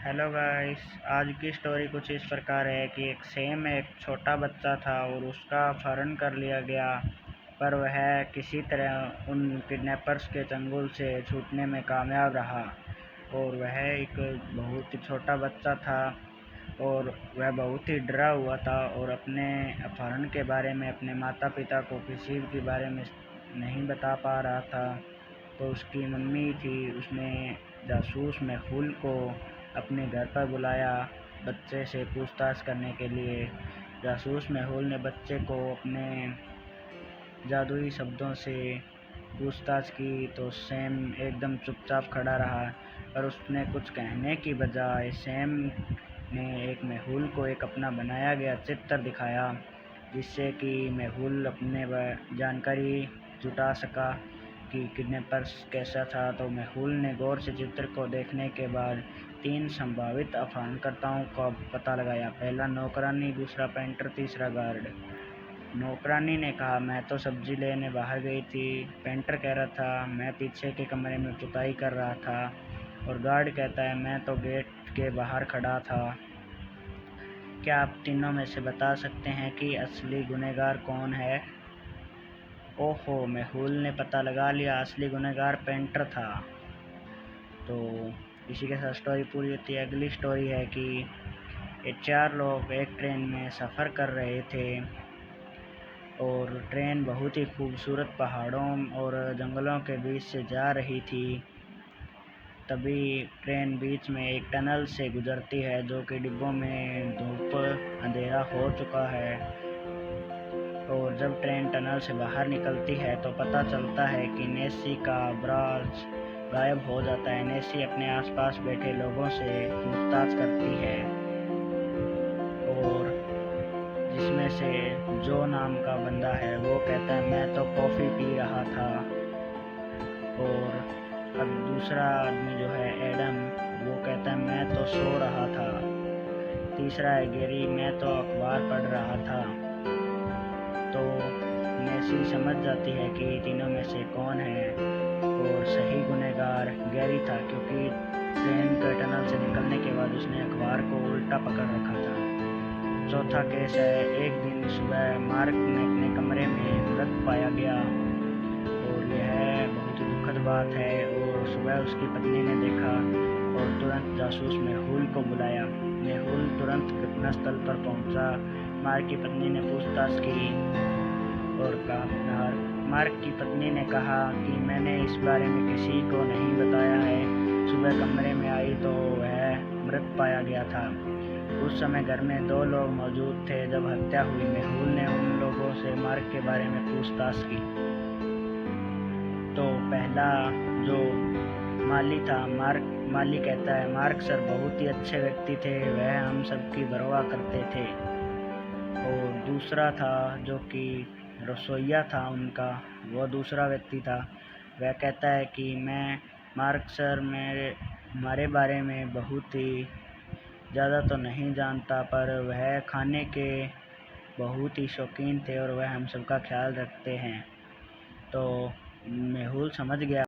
Hello guys. आज की story कुछ इस प्रकार है कि एक सेम एक छोटा बच्चा था और उसका अपहरण कर लिया गया, पर वह किसी तरह उन किडनैपर्स के चंगुल से छूटने में कामयाब रहा। और वह एक बहुत ही छोटा बच्चा था और वह बहुत ही डरा हुआ था और अपने अपहरण के बारे में अपने माता पिता को किसी के बारे में नहीं बता पा रहा था। तो उसकी मम्मी थी, उसने जासूस महफूल को अपने घर पर बुलाया बच्चे से पूछताछ करने के लिए। जासूस महफूल ने बच्चे को अपने जादुई शब्दों से पूछताछ की तो सैम एकदम चुपचाप खड़ा रहा, पर उसने कुछ कहने की बजाय सैम ने एक महफूल को एक अपना बनाया गया चित्र दिखाया, जिससे कि महफूल अपने जानकारी जुटा सका कि किडनैपर्स कैसा था। तो महफूल ने गौर से चित्र को देखने के बाद 3 संभावित अपहरणकर्ताओं का पता लगाया। पहला नौकरानी, दूसरा पेंटर, तीसरा गार्ड। नौकरानी ने कहा, मैं तो सब्जी लेने बाहर गई थी। पेंटर कह रहा था, मैं पीछे के कमरे में पुताई कर रहा था। और गार्ड कहता है, मैं तो गेट के बाहर खड़ा था। क्या आप तीनों में से बता सकते हैं कि असली गुनहगार कौन है? ओहो, महफूल ने पता लगा लिया, असली गुनहगार पेंटर था। तो इसी के साथ स्टोरी पूरी होती है। अगली स्टोरी है कि ये 4 लोग एक ट्रेन में सफ़र कर रहे थे और ट्रेन बहुत ही खूबसूरत पहाड़ों और जंगलों के बीच से जा रही थी। तभी ट्रेन बीच में एक टनल से गुजरती है, जो कि डिब्बों में धूप अंधेरा हो चुका है। और जब ट्रेन टनल से बाहर निकलती है तो पता चलता है कि नेसी का ब्राज गायब हो जाता है। नेसी अपने आसपास बैठे लोगों से पूछताछ करती है और जिसमें से जो नाम का बंदा है वो कहता है, मैं तो कॉफ़ी पी रहा था। और अब दूसरा आदमी जो है एडम, वो कहता है, मैं तो सो रहा था। तीसरा है गैरी, मैं तो अखबार पढ़ रहा था। तो नेसी समझ जाती है कि तीनों में से कौन है, और सही गुनहगार गैरी था, क्योंकि ट्रेन के टनल से निकलने के बाद उसने अखबार को उल्टा पकड़ रखा था। चौथा केस है, एक दिन सुबह मार्क ने अपने कमरे में मृत पाया गया और यह बहुत ही दुखद बात है। और सुबह उसकी पत्नी ने देखा और तुरंत जासूस महफूल को बुलाया। महफूल तुरंत घटनास्थल पर पहुंचा। मार्क की पत्नी ने पूछताछ की और मार्क की पत्नी ने कहा कि मैंने इस बारे में किसी को नहीं बताया है। सुबह कमरे में आई तो वह मृत पाया गया था। उस समय घर में 2 लोग मौजूद थे जब हत्या हुई। महफूल ने उन लोगों से मार्क के बारे में पूछताछ की। तो पहला जो माली था, माली कहता है, मार्क सर बहुत ही अच्छे व्यक्ति थे, वह हम सबकी परवाह करते थे। और दूसरा था जो कि रसोइया था उनका, वो दूसरा व्यक्ति था, वह कहता है कि मैं मार्क सर हमारे बारे में बहुत ही ज़्यादा तो नहीं जानता, पर वह खाने के बहुत ही शौकीन थे और वह हम सबका ख्याल रखते हैं। तो महफूल समझ गया